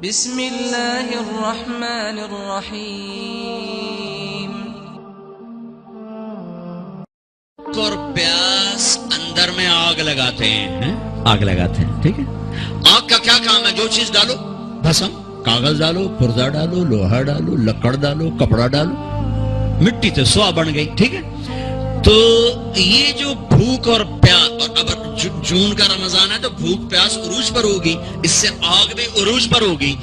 بسم اللہ الرحمن الرحیم۔ اور پیاس اندر میں آگ لگاتے ہیں، آگ لگاتے ہیں، ٹھیک ہے۔ آگ کا کیا کام ہے؟ جو چیز ڈالو، بھسم، کاغذ ڈالو، پرزا ڈالو، لوہا ڈالو، لکڑ ڈالو، کپڑا ڈالو، مٹی تو سوا بن گئی، ٹھیک ہے۔ تو یہ جو بھوک اور پیاس، اور اب جون کا رمضان ہے تو بھوک پیاس عروج پر ہوگی، اس سے آگ بھی عروج پر ہوگی۔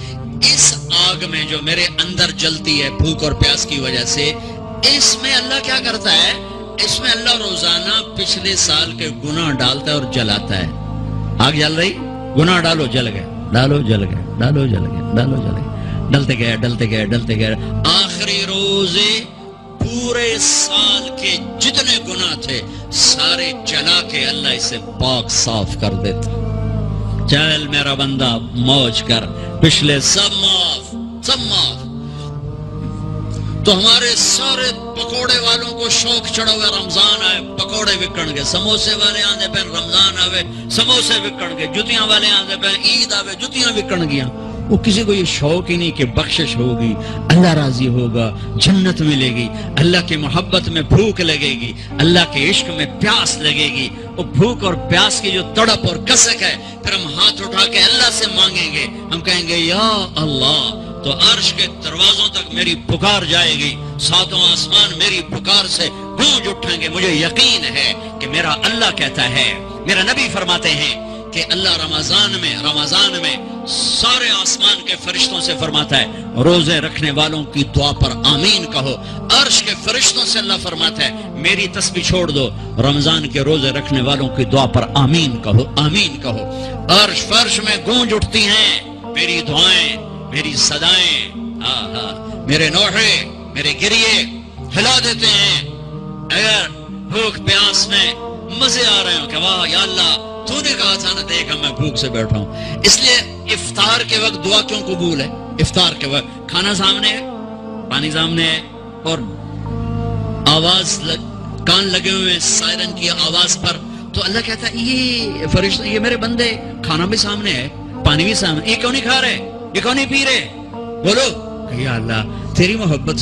اس آگ میں جو میرے اندر جلتی ہے بھوک اور پیاس کی وجہ سے، اس میں اللہ کیا کرتا ہے؟ اس میں اللہ روزانہ پچھلے سال کے گناہ ڈالتا ہے اور جلاتا ہے۔ آگ جل رہی، گناہ ڈالو، جل گئے، ڈالو، جل گئے، ڈالو، جل گئے، ڈالو، جل گئے، ڈلتے گئے، ڈلتے گئے، ڈلتے گئے، آخری روزے پورے سال کے جتنے گناہ تھے سارے جلا کے اللہ اسے پاک صاف کر دیتا۔ چل میرا بندہ موج کر، پچھلے سب معاف، سب معاف۔ تو ہمارے سارے پکوڑے والوں کو شوق چڑھا ہوا، رمضان آئے پکوڑے وکن گے، سموسے والے آندے پہ رمضان آوے سموسے وکن گے، جتیاں والے آندے پہ عید آوے جتیاں وکن گیا۔ وہ کسی کو یہ شوق ہی نہیں کہ بخشش ہوگی، اللہ راضی ہوگا، جنت ملے گی، اللہ کی محبت میں بھوک لگے گی، اللہ کے عشق میں پیاس لگے گی۔ وہ بھوک اور پیاس کی جو تڑپ اور کسک ہے، پھر ہم ہاتھ اٹھا کے اللہ سے مانگیں گے، ہم کہیں گے یا اللہ، تو عرش کے دروازوں تک میری پکار جائے گی، ساتوں آسمان میری پکار سے گونج اٹھیں گے۔ مجھے یقین ہے کہ میرا اللہ کہتا ہے، میرا نبی فرماتے ہیں کہ اللہ رمضان میں سارے آسمان کے فرشتوں سے فرماتا ہے روزے رکھنے والوں کی دعا پر آمین کہو۔ عرش کے فرشتوں سے اللہ فرماتا ہے میری تسبیح چھوڑ دو، رمضان کے روزے رکھنے والوں کی دعا پر آمین کہو، آمین کہو۔ عرش فرش میں گونج اٹھتی ہیں میری دعائیں، میری صدائیں، میرے نوحے، میرے گریے ہلا دیتے ہیں۔ اگر بھوک پیاس میں مزے آ رہے ہوں کہ واہ یا اللہ تو نے کہا تھا نا، دیکھا میں بھوک سے بیٹھا ہوں۔ اس لیے افطار کے وقت دعا کیوں قبول ہے؟ افطار کے وقت کھانا سامنے ہے، پانی سامنے ہے، اور آواز کان لگے ہوئے سائرن کی آواز پر، تو اللہ کہتا ہے یہ فرشتہ، یہ میرے بندے، کھانا بھی سامنے ہے، پانی بھی سامنے، یہ کیوں نہیں کھا رہے، یہ کیوں نہیں پی رہے؟ بولو یا اللہ تیری محبت،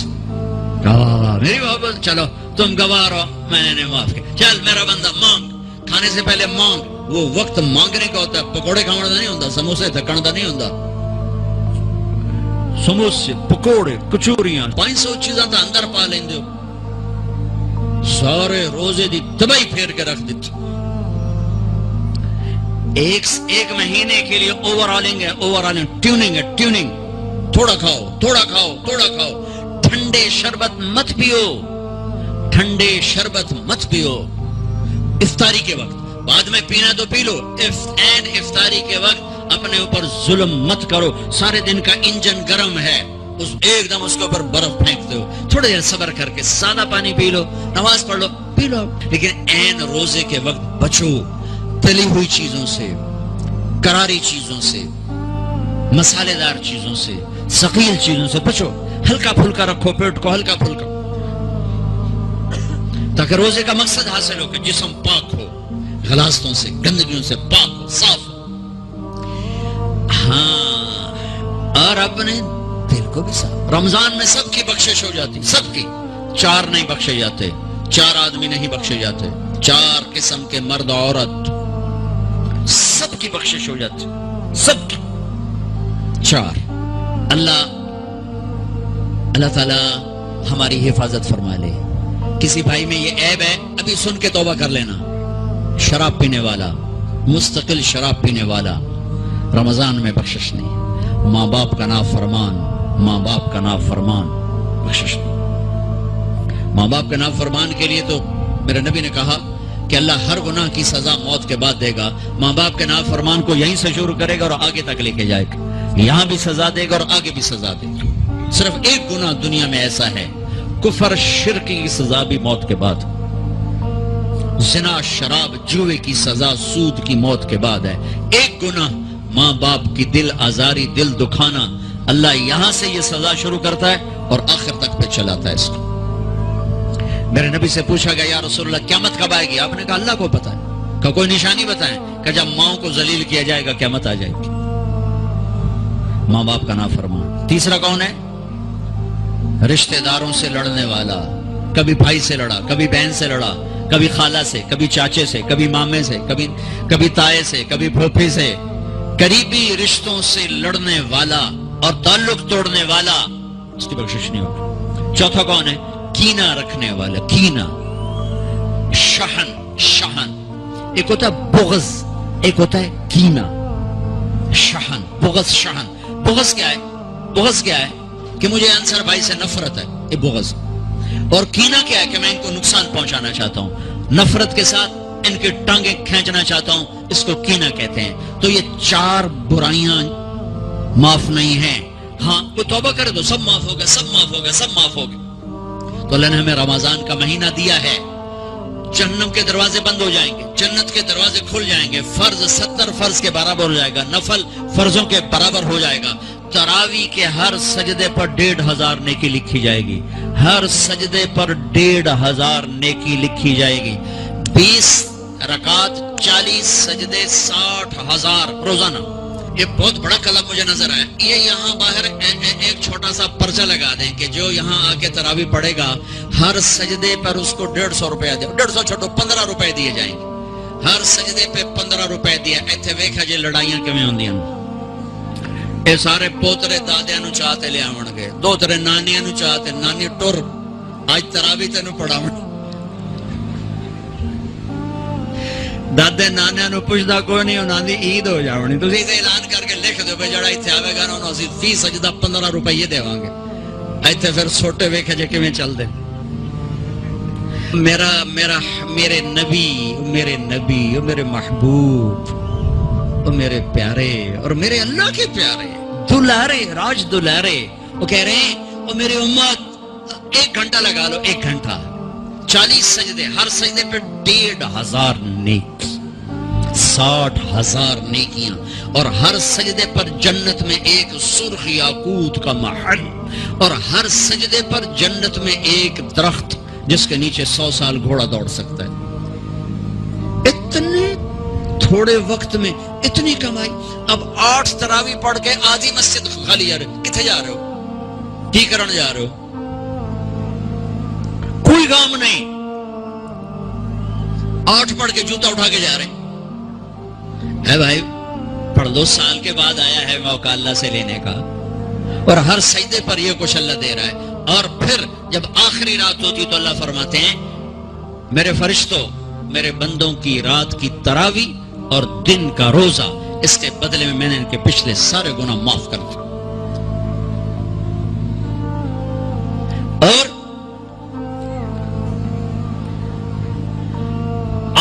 میری محبت، چلو تم گواہ رہو، میں نے معاف کیا، چل میرا بندہ مانگ، کھانے سے پہلے مانگ۔ وہ وقت مانگنے کا ہوتا ہے، پکوڑے کھانا نہیں ہوتا، سموسے تھکن کا نہیں ہوتا۔ سموسے، پکوڑے، کچوریاں، 500 چیزاں تو اندر پا لیں دو، سارے روزے دی تباہی پھیر کے رکھ دیتی۔ ایک مہینے کے لیے اوور آلنگ ہے، ٹیوننگ ہے، ٹیوننگ، تھوڑا کھاؤ، تھوڑا کھاؤ، تھوڑا کھاؤ، ٹھنڈے شربت مت پیو، ٹھنڈے شربت مت پیو افطاری کے وقت، بعد میں پینا تو پی لو، افطاری کے وقت اپنے اوپر ظلم مت کرو۔ سارے دن کا انجن گرم ہے، ایک دم اس کے اوپر برف پھینک دو، تھوڑے دیر صبر کر کے سادہ پانی پی لو، نماز پڑھ لو، پی لو، لیکن عین روزے کے وقت بچو تلی ہوئی چیزوں سے، کراری چیزوں سے، مسالے دار چیزوں سے، ثقیل چیزوں سے بچو، ہلکا پھلکا رکھو پیٹ کو، ہلکا پھلکا، تاکہ روزے کا مقصد حاصل ہو کہ جسم پاک ہو، غلاظتوں سے، گندگیوں سے پاک ہو، صاف ہو۔ ہاں، اور اپنے دل کو بھی صاف۔ رمضان میں سب کی بخشش ہو جاتی، سب کی، 4 نہیں بخشے جاتے، 4 آدمی نہیں بخشے جاتے، 4 قسم کے مرد عورت، سب کی بخشش ہو جاتی، سب کی، 4۔ اللہ تعالی ہماری حفاظت فرما لے۔ کسی بھائی میں یہ عیب ہے، ابھی سن کے توبہ کر لینا، شراب پینے والا، مستقل شراب پینے والا، رمضان میں بخشش نہیں، ماں باپ کا نافرمان، ماں باپ کا نافرمان، بخشش نہیں۔ ماں باپ کا نافرمان کے لیے تو میرے نبی نے کہا کہ اللہ ہر گناہ کی سزا موت کے بعد دے گا۔ ماں باپ کے نافرمان کو یہیں سے شروع کرے گا اور آگے تک لے کے جائے گا، یہاں بھی سزا دے گا اور آگے بھی سزا دے گا۔ صرف ایک گناہ دنیا میں ایسا ہے، کفر شرک کی سزا بھی موت کے بعد، زنا شراب جوے کی سزا سود کی موت کے بعد ہے۔ ایک گناہ ماں باپ کی دل آزاری، دل دکھانا، اللہ یہاں سے یہ سزا شروع کرتا ہے اور آخر تک پہ چلاتا ہے اس کو۔ میرے نبی سے پوچھا گیا یا رسول اللہ قیامت کب آئے گی؟ آپ نے کہا اللہ کو پتہ ہے۔ کہ کوئی نشانی بتائیں کہ جب ماؤں کو ذلیل کیا جائے گا قیامت آ جائے گی۔ ماں باپ کا نافرمان. تیسرا کون ہے؟ رشتہ داروں سے لڑنے والا. کبھی بھائی سے لڑا، کبھی بہن سے لڑا، کبھی خالہ سے، کبھی چاچے سے، کبھی مامے سے، کبھی تائے سے، کبھی پھوپھی سے. قریبی رشتوں سے لڑنے والا اور تعلق توڑنے والا، اس کی بخشش نہیں ہوگی. چوتھا کون ہے؟ کینہ رکھنے والا. کینہ، شحن. ایک ہوتا ہے بغض، ایک ہوتا ہے کینہ. شحن، بغض، شحن. بغض کیا ہے؟ بغض کیا ہے؟ کہ مجھے انصر بھائی سے نفرت ہے، یہ بغض. اور کینہ کیا ہے؟ کہ میں ان کو نقصان پہنچانا چاہتا ہوں، نفرت کے ساتھ ان کی ٹانگیں کھینچنا چاہتا ہوں، اس کو کینہ کہتے ہیں. تو یہ 4 برائیاں معاف نہیں ہیں. ہاں کوئی توبہ کرے تو سب معاف ہوگا، سب معاف ہوگا، سب معاف ہوگا. تو اللہ نے ہمیں رمضان کا مہینہ دیا ہے. جہنم کے دروازے بند ہو جائیں گے، جنت کے دروازے کھل جائیں گے. فرض 70 فرض کے برابر ہو جائے گا، نفل فرضوں کے برابر ہو جائے گا. تراویح کے ہر سجدے پر 1500 نیکی لکھی جائے گی. ہر سجدے پر 1500 نیکی لکھی جائے گی. 20 رکعت 40 سجدے 60,000 روزانہ. یہ بہت بڑا کلم مجھے نظر آیا. یہ یہاں باہر ایک چھوٹا سا پرچہ لگا دیں کہ جو یہاں آ کے تراویح پڑھے گا ہر سجدے پر اس کو 150 روپیہ دے. 150 چھوٹو 15 روپے دیے جائیں گے. ہر سجدے پہ 15 روپے دیا. ایتھے ویکھا جی لڑائیاں کیویں ہوندیاں. اے سارے پوترے دادیاں نو چاہتے لے آون گے، دوترے نانیاں نو چاہتے، نانی ٹر اج تراویح تینوں پڑھاون. دادے نانیاں نو پوچھدا کوئی نہیں، انہاں دی عید ہو جاونی. تسی تے اعلان کر کے لکھ دیو بھئی جڑا ایتھے آوے گا انہوں اسی فی سجدہ 15 روپے دیواں گے. ایتھے پھر سوٹے ویکھے جے کیویں چل دے. میرے نبی او میرے محبوب، او میرے پیارے اور میرے اللہ کے پیارے دلارے، راج دلارے، وہ کہہ رہے ہیں او میری امت 1 گھنٹہ لگا لو. 1 گھنٹہ 40 سجدے، ہر سجدے پہ 1500 نیکی، 60,000 نیکیاں. اور ہر سجدے پر جنت میں ایک سرخ یاقوت کا محل، اور ہر سجدے پر جنت میں ایک درخت جس کے نیچے 100 سال گھوڑا دوڑ سکتا ہے. اتنے تھوڑے وقت میں اتنی کمائی. اب 8 تراویح پڑھ کے آدھی مسجد خالی جا رہے ہو. کتنے جا رہے ہو؟ کی کرن جا رہے ہو؟ کوئی کام نہیں. 8 پڑھ کے جوتا اٹھا کے جا رہے ہیں. اے بھائی پڑھ دو، سال کے بعد آیا ہے موقع اللہ سے لینے کا. اور ہر سجدے پر یہ کچھ اللہ دے رہا ہے. اور پھر جب آخری رات ہوتی تو اللہ فرماتے ہیں میرے فرشتوں، میرے بندوں کی رات کی تراویح اور دن کا روزہ، اس کے بدلے میں نے ان کے پچھلے سارے گناہ معاف کر دیے. اور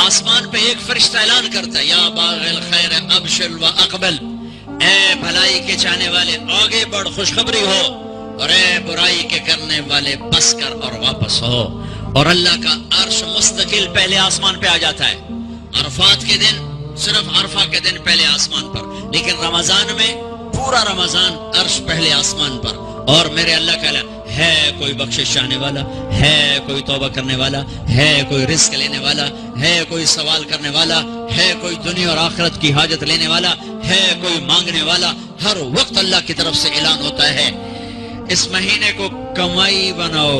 آسمان پہ ایک فرشتہ اعلان کرتا ہے یا باغ الخیر ابشر و اقبل، اے بھلائی کے چاہنے والے آگے بڑھ، خوشخبری ہو. اور اے برائی کے کرنے والے بس کر اور واپس ہو. اور اللہ کا عرش مستقل پہلے آسمان پہ آ جاتا ہے. عرفات کے دن صرف عرفہ کے دن پہلے آسمان پر، لیکن رمضان میں پورا رمضان عرش پہلے آسمان پر. اور میرے اللہ کا ہے کوئی بخشش چاہنے والا، ہے کوئی توبہ کرنے والا، ہے کوئی رزق لینے والا، ہے کوئی سوال کرنے والا، ہے کوئی دنیا اور آخرت کی حاجت لینے والا، ہے کوئی مانگنے والا. ہر وقت اللہ کی طرف سے اعلان ہوتا ہے اس مہینے کو کمائی بناؤ،